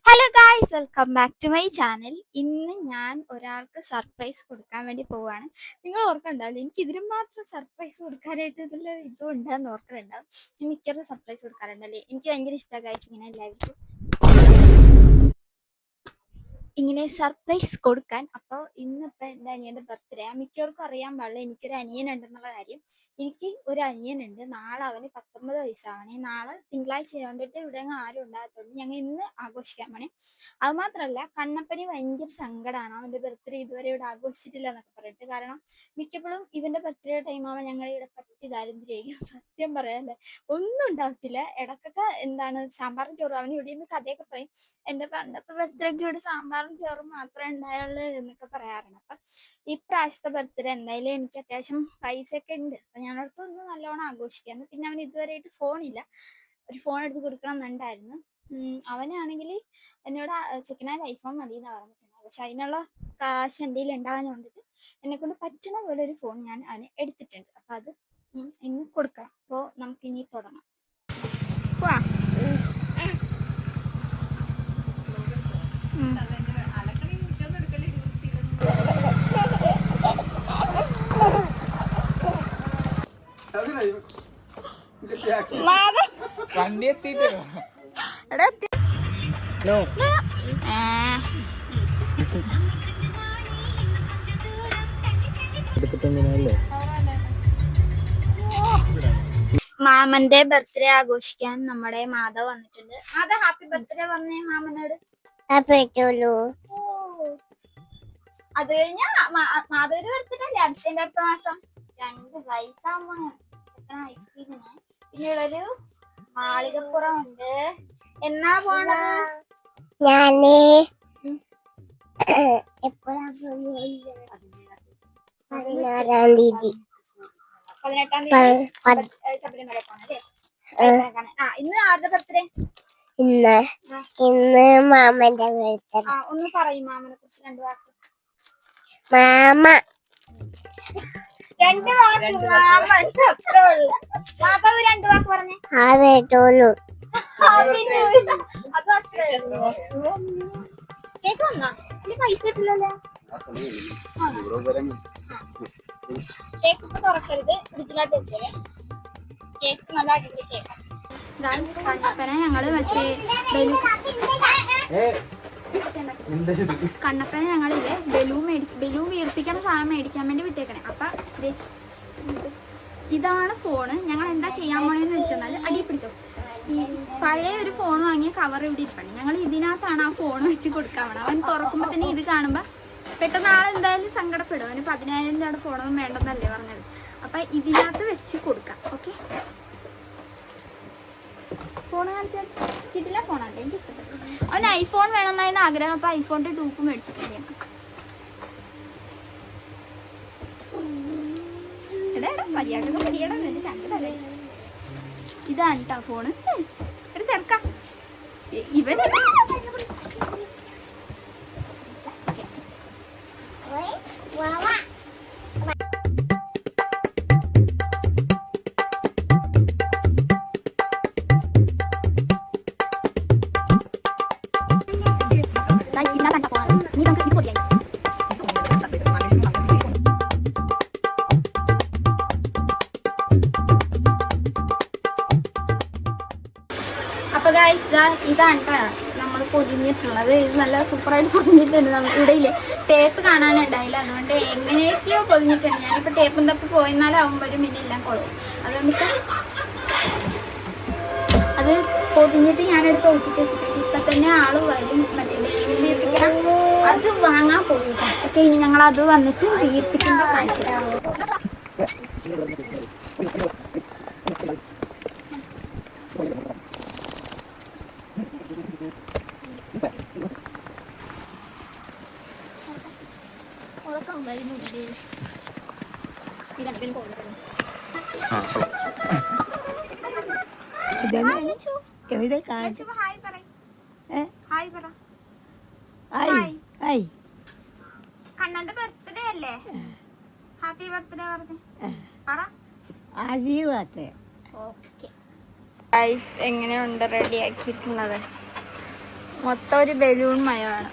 Hello guys, welcome back to my channel. ഇന്ന് ഞാൻ ഒരാൾക്ക് സർപ്രൈസ് കൊടുക്കാൻ വേണ്ടി പോവാണ്. നിങ്ങൾ ഓർക്കണ്ടാവില്ല, എനിക്ക് ഇതിനും മാത്രം സർപ്രൈസ് കൊടുക്കാനായിട്ട് ഇതുണ്ടെന്ന് ഓർക്കുന്നുണ്ടാവും. ഞാൻ മിക്കവാറും സർപ്രൈസ് കൊടുക്കാറുണ്ടല്ലേ. എനിക്ക് ഭയങ്കര ഇഷ്ടമാണ് ഗായ്സ് ഇങ്ങനെ എല്ലാവർക്കും ഇങ്ങനെ സർപ്രൈസ് കൊടുക്കാൻ. അപ്പോൾ ഇന്നിപ്പോൾ എൻ്റെ അനിയൻ്റെ ബർത്ത്ഡേ. മിക്കവർക്കും അറിയാൻ പാടില്ല എനിക്കൊരു അനിയനുണ്ടെന്നുള്ള കാര്യം. എനിക്ക് ഒരു അനിയനുണ്ട്. നാളെ അവന് 19 വയസ്സാവണേ. നാളെ തിങ്കളാഴ്ച കൊണ്ടിട്ട് ഇവിടെ ആരും ഉണ്ടാകത്തുള്ളൂ. ഞങ്ങൾ ഇന്ന് ആഘോഷിക്കാൻ പോണേ. അത് മാത്രമല്ല, കണ്ണപ്പന് ഭയങ്കര സങ്കടമാണ് അവൻ്റെ ബർത്ത്ഡേ ഇതുവരെ ഇവിടെ ആഘോഷിച്ചിട്ടില്ല എന്നൊക്കെ പറഞ്ഞിട്ട്. കാരണം മിക്കപ്പോഴും ഇവൻ്റെ ബർത്ത്ഡേ ടൈം ആവുമ്പോൾ ഞങ്ങൾ ഇവിടെ പറ്റി ദാരിദ്ര്യമായിരിക്കും. സത്യം പറയാല്ലേ, ഒന്നും ഉണ്ടാകത്തില്ല. ഇടക്കൊക്കെ സാമ്പാറും ചോറും. അവന് ഇവിടെ നിന്ന് കഥയൊക്കെ പറയും, എൻ്റെ പണ്ടത്തെ ബർത്ത്ഡേക്ക് ഇവിടെ സാമ്പാറും ചോറും മാത്രമേ ഉണ്ടായുള്ളൂ എന്നൊക്കെ പറയാറുണ്ട്. അപ്പം ഇപ്രാവശ്യത്തെ ബർത്ത്ഡേ എന്തായാലും എനിക്ക് അത്യാവശ്യം പൈസയൊക്കെ ഉണ്ട്. അപ്പം ഞങ്ങളടുത്ത് ഒന്ന് നല്ലോണം ആഘോഷിക്കാന്ന്. പിന്നെ അവന് ഇതുവരെയായിട്ട് ഫോണില്ല. ഒരു ഫോൺ എടുത്ത് കൊടുക്കണം എന്നുണ്ടായിരുന്നു. അവനാണെങ്കിൽ എന്നോട് സെക്കൻഡ് ഹാൻഡ് ഐഫോൺ മതി എന്നാണ് പറഞ്ഞിട്ടുണ്ട്. പക്ഷെ അതിനുള്ള കാശ് എൻ്റെ കയ്യിൽ ഉണ്ടാകാൻ കൊണ്ടിട്ട് എന്നെക്കൊണ്ട് പറ്റണ പോലെ ഒരു ഫോൺ ഞാൻ അവന് എടുത്തിട്ടുണ്ട്. അപ്പം അത് ഇന്ന് കൊടുക്കണം. അപ്പോൾ നമുക്കിനി തുടങ്ങാം. പോവാ. വണ്ടി എത്തിട്ടോ മാമന്റെ ബർത്ത്ഡേ ആഘോഷിക്കാൻ നമ്മുടെ മാധവ് വന്നിട്ടുണ്ട്. മാധവ്, ഹാപ്പി ബർത്ത്ഡേ പറഞ്ഞേ മാമനോട്. അത് കഴിഞ്ഞാ മാധവിന്റെ ബർത്ത്ഡേ അല്ലേ അടുത്ത മാസം. 2 വയസ്സാകുമ്പോ ഐസ്ക്രീമിന്. പിന്നെ ഉള്ളൊരു മാളികപ്പുറം ഉണ്ട്. എന്നാ പോണത്? ഞാന് 18-ാം തീയതി 18-ാം തീയതി ശബരിമല പോണല്ലേ. ഇന്ന് ആരുടെ ബർത്ത്ഡേ? ഇന്ന് മാമന്റെ ബർത്ത്ഡേ. ഒന്ന് പറയും മാമനെ കുറിച്ച് 2 വാക്ക്. മാമ 2 വാക്ക് മാമൻ അത്രേ ഉള്ളു. മാധവ് 2 വാക്ക് പറഞ്ഞേ. അത് അത്രേ ഉള്ളൂ. കേക്ക് വന്നാ പൈസ കിട്ടില്ലല്ലോ. കേക്ക് ഇപ്പൊ തുറക്കരുത്, ഫ്രിഡ്ജിലായിട്ട് വെച്ചേ. കേക്ക് നല്ല അടിപൊളി കേക്ക്. കണ്ണപ്പനെ ഞങ്ങള് മറ്റേ കണ്ണപ്പനെ ഞങ്ങളില്ലേ ബലൂൺ വീർപ്പിക്കണ സാധനം മേടിക്കാൻ വേണ്ടി വിട്ടേക്കണേ. അപ്പൊ ഇതാണ് ഫോണ്. ഞങ്ങൾ എന്താ ചെയ്യാൻ പോണെന്ന് വെച്ചാൽ, അടി പിടിച്ചോ, ഈ പഴയ ഒരു ഫോൺ വാങ്ങിയ കവർ ഇവിടെ ഇരിപ്പണേ. ഞങ്ങൾ ഇതിനകത്താണ് ആ ഫോൺ വെച്ച് കൊടുക്കാൻ വേണം. അവൻ തുറക്കുമ്പോ തന്നെ ഇത് കാണുമ്പോ പെട്ടെന്ന് ആളെന്തായാലും സങ്കടപ്പെടും. അവന് 10,000 രൂപയുടെ ഫോണൊന്നും വേണ്ടെന്നല്ലേ പറഞ്ഞത്. അപ്പൊ ഇതിനകത്ത് വെച്ച് കൊടുക്കാം. ഓക്കെ, ഫോൺ കാണിച്ചാൽ കിട്ടില്ല. ഫോണാട്ടെ, എനിക്ക് ഇഷ്ടപ്പെട്ടു. അവന് ഐഫോൺ വേണമെന്നായിരുന്നു ആഗ്രഹം. അപ്പൊ ഐഫോണിന്റെ ഡൂപ്പ് മേടിച്ചിട്ടുണ്ട്. ഇതാണ് കേട്ടോ ഫോണ്. ഒരു ചെറുക്ക ഇവൻ അപ്പൊ ഗൈസ് ഇതാണ് നമ്മൾ പൊതിഞ്ഞിട്ടുള്ളത്. ഇത് നല്ല സൂപ്പറായിട്ട് പൊതിഞ്ഞിട്ടുണ്ട്. ഇടയില് ടേപ്പ് കാണാനുണ്ടായില്ല, അതുകൊണ്ട് എങ്ങനെയൊക്കെയോ പൊതിഞ്ഞിട്ടുണ്ട്. ഞാനിപ്പോ ടേപ്പും തപ്പി പോയെന്നാലാവുമ്പോഴും പിന്നെ എല്ലാം കൊള്ളും. അതുകൊണ്ടിട്ട് അത് പൊതിഞ്ഞിട്ട് ഞാനെടുത്ത് ഒട്ടിച്ച് വെച്ചിട്ടുണ്ട്. ഇപ്പൊ തന്നെ ആള് വരും. മറ്റേ വീർപ്പിക്കണം, അത് വാങ്ങാൻ പോകും. ഓക്കെ, ഇനി ഞങ്ങൾ അത് വന്നിട്ട് വീർപ്പിക്കുമ്പോൾ കാണിച്ചിട്ടാ. കണ്ണന്റെ ബർത്ത്ഡേ അല്ലേ? ഹാപ്പി ബർത്ത്ഡേ പറഞ്ഞു പറ. എങ്ങനെയുണ്ട് റെഡി ആക്കിയിട്ടുള്ളത്? മൊത്തം ഒരു ബലൂൺ മയമാണ്.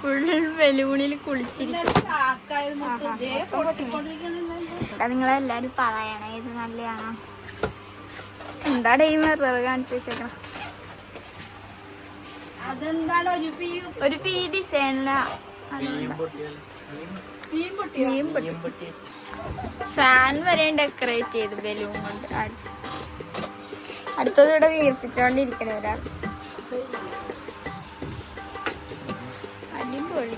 ഫുൾ ബലൂണിൽ കുളിച്ചിരിക്കും. നിങ്ങളെല്ലാരും പറയണേ ഇത് നല്ലതാണോ. എന്താ ഡെയ്മർ കാണിച്ചു വെച്ചേക്കണം. അതെന്താണ് ഒരു പി ഡിസൈനില ഫാൻ വരെ ഡെക്കറേറ്റ് ചെയ്ത് ബലൂൺ കൊണ്ട് അടുത്തത് ഇവിടെ വീർപ്പിച്ചോണ്ടിരിക്കണേ ഒരാൾ. അടിപൊളി.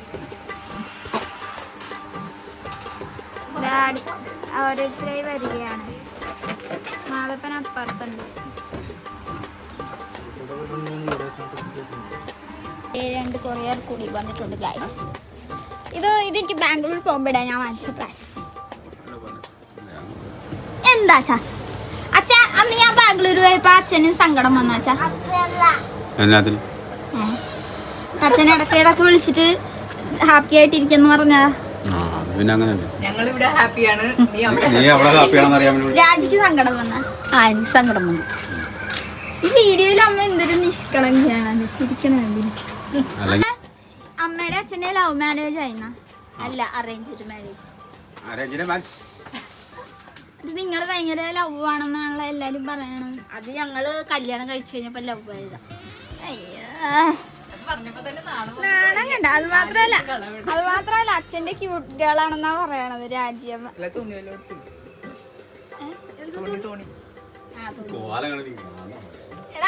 ഓരോരുത്തരായി വരികയാണ്. മാതപ്പൻ അപ്പുറത്തുണ്ട്. 2 കൊറിയർ കൂടി വന്നിട്ടുണ്ട് ഗൈസ്. ഇതെനിക്ക് ബാംഗ്ലൂർ പോകുമ്പോഴാ ഞാൻ വാങ്ങിച്ച ഡ്രസ്. എന്താ അച്ഛാ അന്ന് ഞാൻ ബാംഗ്ലൂർ പോയപ്പോ അച്ഛനും സങ്കടം വന്നു അച്ഛാ. അച്ഛൻ ഇടയ്ക്ക് വിളിച്ചിട്ട് ഹാപ്പി ആയിട്ടിരിക്കെന്ന് പറഞ്ഞാ. രാജിക്ക് സങ്കടം വന്ന എനിക്ക് സങ്കടം വന്നു. ഈ വീഡിയോയിൽ അമ്മ എന്തൊരു നിഷ്കളങ്കയാണ് ഇരിക്കണ. അമ്മയുടെ അച്ഛന്റെ ലവ് മാരേജ് ആയിരുന്ന അല്ല അറേഞ്ച്ഡ് മാരേജ്. അത് നിങ്ങൾ ഭയങ്കര ലവ് ആണെന്നാണല്ലോ എല്ലാരും പറയണത്. അത് ഞങ്ങള് കല്യാണം കഴിച്ചു കഴിഞ്ഞപ്പോ ലവ് ആയതാ. നാണം കണ്ട. അത് മാത്രല്ല അച്ഛന്റെ ക്യൂട്ട് ഗേൾ ആണെന്നാ പറയണത് രാജിയമ്മ.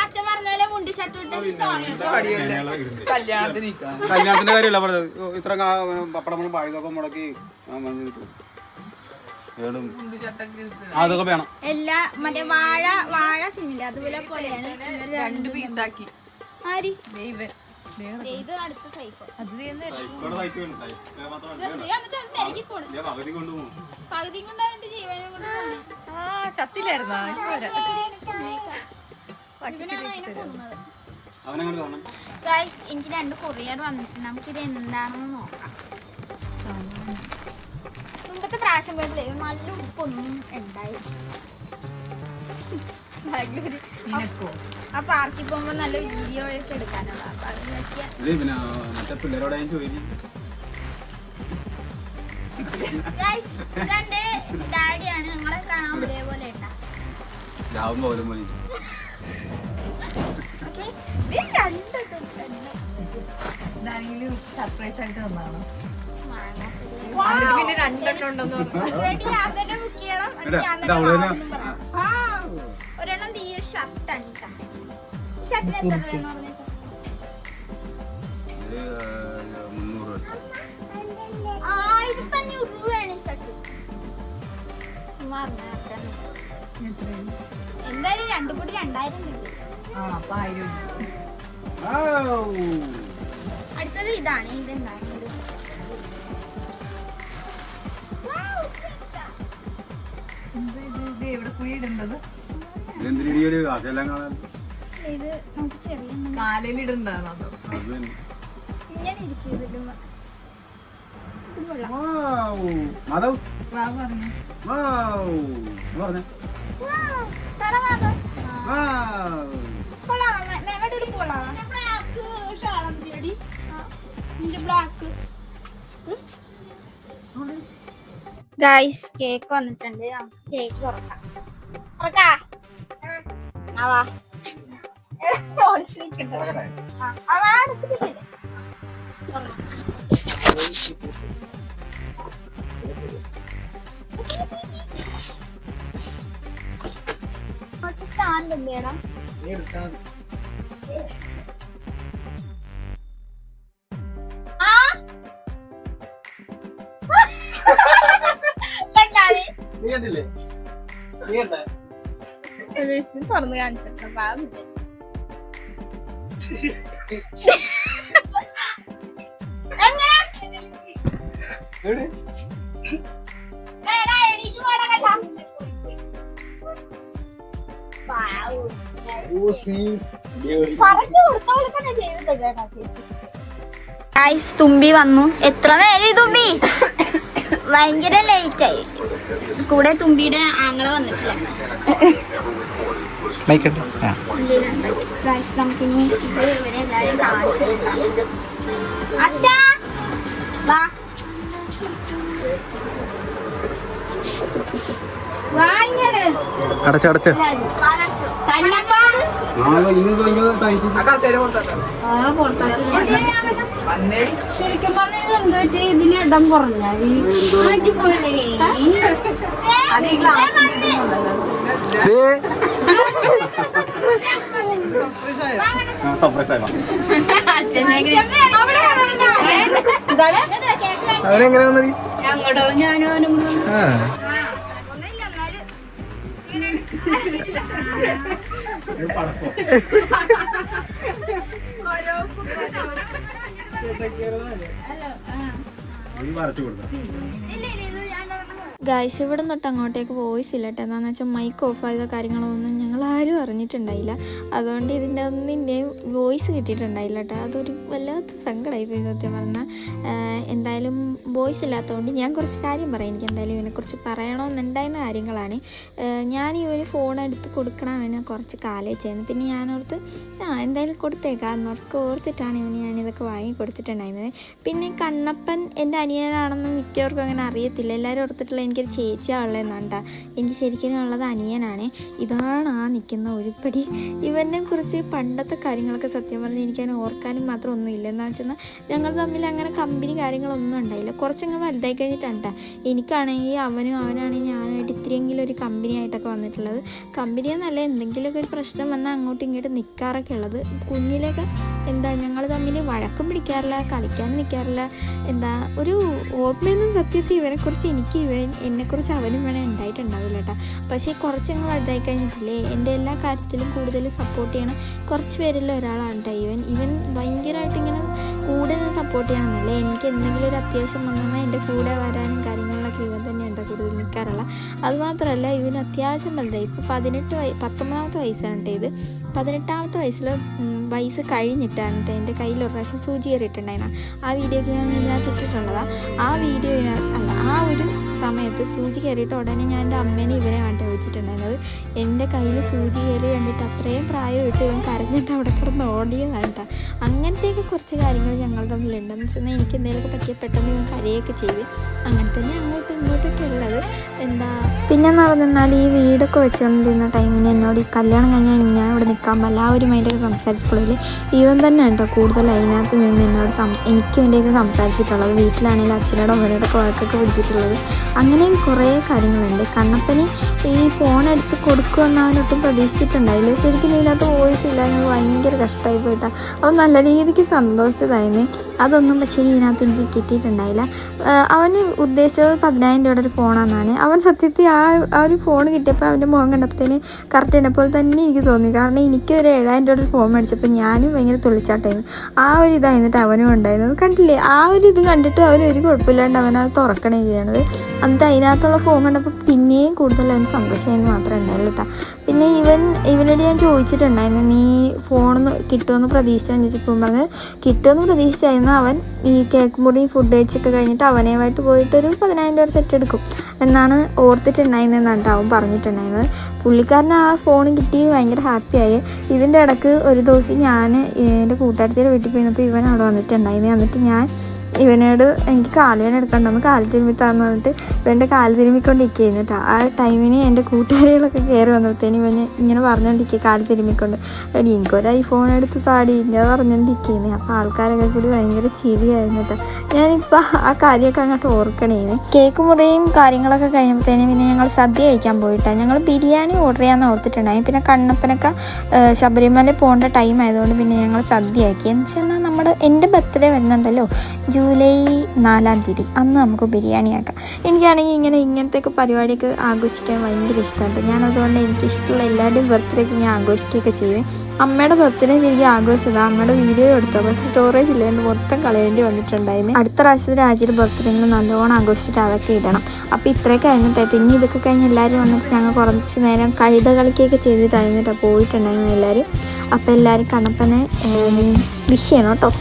അച്ഛൻ പറഞ്ഞ മുണ്ടി ഷർട്ട് കല്യാണത്തിന്റെ കാര്യമല്ല പറഞ്ഞത്. ഇത്ര പപ്പടം പായസമൊക്കെ മുടക്കി അതൊക്കെ വേണം. എല്ലാ മറ്റേ വാഴ സിനിമ അതുപോലെ പോലെയാണ്. 2 പീസാക്കി. ആരി ഇത് അടുത്ത സൈക്കോ. പകുതി കൊണ്ട് ജീവനും കൊണ്ട് ചത്തില്ലായിരുന്നോ? എനിക്ക് 2 കൊറിയർ വന്നിട്ടുണ്ട്. നമുക്കിത് എന്താണെന്ന് നോക്കാം. മുമ്പത്തെ പ്രാവശ്യം പോയപ്പോഴേ നല്ല ഉപ്പൊന്നും ഉണ്ടായി. ബാംഗ്ലൂര് ആ പാർക്കിൽ പോകുമ്പോ നല്ല വീഡിയോ ഒക്കെ എടുക്കാനുള്ള. അപ്പൊ അത് നോക്കിയാ ഇതെന്റെ ഡാഡിയാണ്. ഞങ്ങളെ കാണാൻ ഒരേപോലെ ഉണ്ടാ. സർപ്രൈസ് ആയിട്ട് തന്നാണോ? പിന്നെ 2 ഉണ്ടെന്ന് പറഞ്ഞു. ഞാൻ തന്നെ ബുക്ക് ചെയ്യണം. ഒരെണ്ണം ഈ ഷർട്ടാണ്. ഈ ഷർട്ടിന് എത്ര രൂപയെന്ന് പറഞ്ഞാൽ 1500 രൂപയാണ് ഈ ഷർട്ട്. എന്തായാലും 2 കൂടി 2000 രൂപ. അടുത്തത് ഇതാണ്. ഇതെന്താണ് എവിടെ കൂടി ഇടേണ്ടത്? ഇത് നമുക്ക് ചെറിയ കാലയിലിടണ്ടാണോ അതോ ഇങ്ങനെ ഇരിക്കും. ഗൈസ് കേക്ക് വന്നിട്ടുണ്ട്. നമുക്ക് കേക്ക് തുറക്കാം. സ്റ്റാൻഡല്ലേടാ തുറന്ന് കാണിച്ചിട്ട് പറഞ്ഞു കൊടുത്തോളെ തന്നെ ചെയ്തിട്ടുണ്ട് ചേച്ചി. തുമ്പി വന്നു. എത്ര നേരം തുമ്പി ഭയങ്കര ലേറ്റായി. കൂടെ തുമ്പിയുടെ ആങ്ങളെ വന്നിട്ടില്ല. നമുക്കിനി ഇവരെ എല്ലാവരും കാണിച്ചു. അച്ഛാ വാ അടച്ചടച്ച് ശരിക്കും പറഞ്ഞത് എന്താ പറ്റി ഇതിന് ഇടം കുറഞ്ഞാൽ ഞങ്ങടോ ഞാനോ ഗായ്സ് ഇവിടെ തൊട്ട് അങ്ങോട്ടേക്ക് വോയിസ് ഇല്ല കേട്ടോ. എന്താണെന്ന് വെച്ചാൽ മൈക്ക് ഓഫ് ആയത കാര്യങ്ങളൊന്നും ഞങ്ങൾ ആരും അറിഞ്ഞിട്ടുണ്ടായില്ല. അതുകൊണ്ട് ഇതിൻ്റെ ഒന്നിൻ്റെയും വോയിസ് കിട്ടിയിട്ടുണ്ടായില്ല കേട്ടോ. അതൊരു വല്ലാത്ത സങ്കടമായി പോയി സത്യം പറഞ്ഞാൽ. എന്തായാലും വോയിസ് ഇല്ലാത്തതുകൊണ്ട് ഞാൻ കുറച്ച് കാര്യം പറയാം. എനിക്ക് എന്തായാലും ഇതിനെക്കുറിച്ച് പറയണമെന്നുണ്ടായിരുന്ന കാര്യങ്ങളാണ്. ഞാൻ ഇവന് ഫോൺ എടുത്ത് കൊടുക്കണമെന്ന് കുറച്ച് കാലം ചെയ്യുന്നത്. പിന്നെ ഞാനോർത്ത് എന്തായാലും കൊടുത്തേക്കാം എന്നൊക്കെ ഓർത്തിട്ടാണ് ഇവന് ഞാനിതൊക്കെ വാങ്ങി കൊടുത്തിട്ടുണ്ടായിരുന്നത്. പിന്നെ കണ്ണപ്പൻ എൻ്റെ അനിയനാണെന്ന് മിക്കവർക്കും അങ്ങനെ അറിയത്തില്ല. എല്ലാവരും ഓർത്തിട്ടുള്ള എനിക്കൊരു ചേച്ചിയാണുള്ളതെന്നാണ്ടാ. എനിക്ക് ശരിക്കും ഉള്ളത് അനിയനാണ്. ഇതാണ് ആ നിൽക്കുന്ന ഉരുപ്പടി. ഇവനെ കുറിച്ച് പണ്ടത്തെ കാര്യങ്ങളൊക്കെ സത്യം പറഞ്ഞാൽ എനിക്കതിനെ ഓർക്കാനും മാത്രം ഒന്നുമില്ല. എന്താണെന്ന് വെച്ചാൽ ഞങ്ങൾ തമ്മിൽ അങ്ങനെ കമ്പനി കാര്യങ്ങളൊന്നും ഉണ്ടായില്ല. കുറച്ചങ്ങ് വലുതായി കഴിഞ്ഞിട്ടാണ് എനിക്കാണെങ്കിൽ അവനാണെങ്കിൽ ഞാനായിട്ട് ഇത്തിരിയെങ്കിലും ഒരു കമ്പനി ആയിട്ടൊക്കെ വന്നിട്ടുള്ളത്. കമ്പനി എന്നല്ല, എന്തെങ്കിലുമൊക്കെ ഒരു പ്രശ്നം വന്നാൽ അങ്ങോട്ടും ഇങ്ങോട്ടും നിൽക്കാറൊക്കെ ഉള്ളത്. കുഞ്ഞിലേക്ക് ഞങ്ങൾ തമ്മിൽ വഴക്കം പിടിക്കാറില്ല, കളിക്കാൻ നിൽക്കാറില്ല. ഒരു ഓർമ്മയൊന്നും സത്യത്തിൽ ഇവനെക്കുറിച്ച് എന്നെക്കുറിച്ച് അവനും വേണേൽ ഉണ്ടായിട്ടുണ്ടാവില്ല കേട്ടോ. പക്ഷേ കുറച്ചങ്ങ് വലുതായി കഴിഞ്ഞിട്ടില്ലേ എൻ്റെ എല്ലാ കാര്യത്തിലും കൂടുതൽ സപ്പോർട്ട് ചെയ്യണം കുറച്ച് പേരിൽ ഒരാളാണ് കേട്ടോ ഇവൻ ഭയങ്കരമായിട്ട് ഇങ്ങനെ കൂടെ സപ്പോർട്ട് ചെയ്യണമെന്നല്ലേ. എനിക്ക് എന്തെങ്കിലും ഒരു അത്യാവശ്യം വന്നാൽ എൻ്റെ കൂടെ വരാനും കാര്യങ്ങളിലൊക്കെ ഇവൻ തന്നെയുണ്ട് കൂടുതൽ നിൽക്കാറുള്ള. അതുമാത്രമല്ല ഇവന് അത്യാവശ്യം വലുതായി. ഇപ്പോൾ 19ാമത്തെ വയസ്സാണ് കേട്ടോ ഇത്. 18ാമത്തെ വയസ്സ് കഴിഞ്ഞിട്ടാണ് കേട്ടോ എൻ്റെ കയ്യിൽ ഒരു പ്രാവശ്യം സൂചി കയറിയിട്ടുണ്ടായിരുന്നു. ആ വീഡിയോക്ക് ഞാൻ ഇതിനകത്ത് ഇട്ടിട്ടുള്ളതാണ്. ആ ആ ഒരു സമയത്ത് സൂചി കയറിയിട്ട് ഉടനെ ഞാൻ എൻ്റെ അമ്മേനെ ഇവരെ കണ്ടു വിളിച്ചിട്ടുണ്ടായിരുന്നത്. എൻ്റെ കയ്യിൽ സൂചി കയറി കണ്ടിട്ട് അത്രയും പ്രായമായിട്ട് ഇവൻ കരഞ്ഞിട്ട് അവിടെ കിടന്ന് ഓടിയതാണ് കേട്ടോ. അങ്ങനത്തെയൊക്കെ കുറച്ച് കാര്യങ്ങൾ ഞങ്ങൾ തമ്മിലുണ്ടെന്ന് വെച്ചാൽ എനിക്ക് എന്തെങ്കിലുമൊക്കെ പറ്റിയ പെട്ടെന്ന് ഇവൻ കരയൊക്കെ ചെയ്ത് അങ്ങനെ തന്നെ അങ്ങോട്ടും ഇങ്ങോട്ടൊക്കെ ഉള്ളത്. പിന്നെന്ന് പറഞ്ഞാൽ ഈ വീടൊക്കെ വെച്ചുകൊണ്ടിരുന്ന ടൈമിന് എന്നോട് ഈ കല്യാണം കഴിഞ്ഞാൽ ഞാൻ ഇവിടെ നിൽക്കാൻ പറ്റില്ല ആ ഒരു മൈൻഡൊക്കെ സംസാരിച്ചപ്പോഴിൽ ഇവൻ തന്നെ ഉണ്ടോ കൂടുതൽ അതിനകത്ത് നിന്ന് എന്നോട് എനിക്ക് വേണ്ടിയൊക്കെ സംസാരിച്ചിട്ടുള്ളത്. വീട്ടിലാണെങ്കിലും അച്ഛനോടും അമ്മയോടൊക്കെ വഴക്കൊക്കെ പിടിച്ചിട്ടുള്ളത്. അങ്ങനെ കുറേ കാര്യങ്ങളുണ്ട്. കണ്ണപ്പന് ഈ ഫോൺ എടുത്ത് കൊടുക്കുമെന്ന് അവനൊട്ടും പ്രതീക്ഷിച്ചിട്ടുണ്ടായില്ല. ശരിക്കും ഇതിനകത്ത് വോയിസ് ഇല്ല, എനിക്ക് ഭയങ്കര കഷ്ടമായി പോയിട്ടാ. അവൻ നല്ല രീതിക്ക് സന്തോഷിച്ചതായിരുന്നു. അതൊന്നും പക്ഷേ ഇതിനകത്ത് എനിക്ക് കിട്ടിയിട്ടുണ്ടായില്ല. അവന് ഉദ്ദേശിച്ചത് 10,000 രൂപയുടെ ഒരു ഫോണാണെന്നാണ്. അവൻ സത്യത്തിൽ ആ ഒരു ഫോൺ കിട്ടിയപ്പോൾ അവൻ്റെ മുഖം കണ്ടപ്പോഴത്തേന് കറക്റ്റ് എന്നെ പോലെ തന്നെ എനിക്ക് തോന്നി. കാരണം എനിക്ക് ഒരു 7,000 രൂപയുടെ ഫോൺ മേടിച്ചപ്പോൾ ഞാനും ഭയങ്കര തുള്ളിച്ചാട്ടായിരുന്നു. ആ ഒരു ഇതായിരുന്നിട്ട് അവനും ഉണ്ടായിരുന്നത്. കണ്ടില്ലേ, ആ ഒരു ഇത് കണ്ടിട്ട് അവനൊരു കുഴപ്പമില്ലാണ്ട് അവനത് തുറക്കണേ ചെയ്യണത്. എന്നിട്ട് അതിനകത്തുള്ള ഫോൺ കണ്ടപ്പോൾ പിന്നെയും കൂടുതൽ അവന് സന്തോഷമായിരുന്നു മാത്രമേ ഉണ്ടായുള്ളൂ കേട്ടോ. പിന്നെ ഇവനോട് ഞാൻ ചോദിച്ചിട്ടുണ്ടായിരുന്നു നീ ഫോൺ കിട്ടുമെന്ന് പ്രതീക്ഷിച്ചെന്ന് ചോദിച്ചപ്പോൾ പറഞ്ഞ് കിട്ടുമെന്ന് പ്രതീക്ഷിച്ചായിരുന്നു. അവൻ ഈ കേക്ക് മുറിയും ഫുഡ് കഴിച്ചൊക്കെ കഴിഞ്ഞിട്ട് അവനുമായിട്ട് പോയിട്ട് ഒരു 10,000 രൂപ സെറ്റ് എടുക്കും എന്നാണ് ഓർത്തിട്ടുണ്ടായിരുന്നതെന്നാണ് അവൻ പറഞ്ഞിട്ടുണ്ടായിരുന്നത്. പുള്ളിക്കാരൻ ആ ഫോൺ കിട്ടി ഭയങ്കര ഹാപ്പിയായി. ഇതിൻ്റെ ഇടയ്ക്ക് ഒരു ദിവസം ഞാൻ എൻ്റെ കൂട്ടുകാരത്തിയുടെ വീട്ടിൽ പോയിരുന്നപ്പോൾ ഇവൻ അവിടെ വന്നിട്ടുണ്ടായിരുന്നു. എന്നിട്ട് ഞാൻ ഇവനോട് എനിക്ക് കാലുവേന എടുക്കണ്ടെന്ന് കാല് തിരുമ്മിത്താന്ന് പറഞ്ഞിട്ട് ഇവൻ്റെ കാല് തിരുമ്മിക്കൊണ്ടിരിക്കുകയായിരുന്നു കേട്ടോ. ആ ടൈമിന് എൻ്റെ കൂട്ടുകാരികളൊക്കെ കയറി വന്നപ്പോഴത്തേന് ഇവന് ഇങ്ങനെ പറഞ്ഞുകൊണ്ടിരിക്കുക കാല് തിരുമ്മിക്കൊണ്ട് എടി എനിക്കൊരു ഐഫോൺ എടുത്ത് താടി ഇങ്ങനെ പറഞ്ഞുകൊണ്ടിരിക്കുന്നത്. അപ്പോൾ ആൾക്കാരൊക്കെ കൂടി ഭയങ്കര ചിരിയായിരുന്നു കേട്ടോ. ഞാനിപ്പോൾ ആ കാര്യമൊക്കെ അങ്ങോട്ട് ഓർക്കണേന്ന്. കേക്ക് മുറിയും കാര്യങ്ങളൊക്കെ കഴിയുമ്പോഴത്തേനും പിന്നെ ഞങ്ങൾ സദ്യ കഴിക്കാൻ പോയിട്ടാണ്. ഞങ്ങൾ ബിരിയാണി ഓർഡർ ചെയ്യാമെന്ന് ഓർത്തിട്ടുണ്ടായി. പിന്നെ കണ്ണപ്പനൊക്കെ ശബരിമല പോകേണ്ട ടൈം ആയതുകൊണ്ട് പിന്നെ ഞങ്ങൾ സദ്യ ആക്കി. എന്ന് വെച്ചാൽ എൻ്റെ ബർത്ത്ഡേ വരുന്നുണ്ടല്ലോ ജൂലൈ 4-ാം തീയതി, അന്ന് നമുക്ക് ബിരിയാണി ആക്കാം. എനിക്കാണെങ്കിൽ ഇങ്ങനത്തെയൊക്കെ പരിപാടിയൊക്കെ ആഘോഷിക്കാൻ ഭയങ്കര ഇഷ്ടമുണ്ട്. ഞാനതുകൊണ്ട് എനിക്കിഷ്ടമുള്ള എല്ലാവരുടെയും ബർത്ത്ഡേക്ക് ഞാൻ ആഘോഷിക്കുകയൊക്കെ ചെയ്യും. അമ്മയുടെ ബർത്ത്ഡേ ശരിക്കും ആഘോഷിച്ചത് അമ്മയുടെ വീഡിയോ എടുത്തോ, പക്ഷേ സ്റ്റോറേജ് ഇല്ലാണ്ട് മൊത്തം കളയേണ്ടി വന്നിട്ടുണ്ടായിരുന്നു. അടുത്ത പ്രാവശ്യത്തെ രാജ്യയുടെ ബർത്ത്ഡേ നല്ലോണം ആഘോഷിച്ചിട്ട് അതൊക്കെ ഇടണം. അപ്പോൾ ഇത്രയൊക്കെ കഴിഞ്ഞിട്ട് പിന്നെ ഇതൊക്കെ കഴിഞ്ഞ് എല്ലാവരും വന്നിട്ട് ഞങ്ങൾ കുറച്ച് നേരം കഴുത കളിക്കുകയൊക്കെ ചെയ്തിട്ടായിരുന്നിട്ടാണ് പോയിട്ടുണ്ടായിരുന്നു എല്ലാവരും. അപ്പോൾ എല്ലാവരും കണ്ണപ്പനെ വിഷ് ചെയ്യണം കേട്ടോ.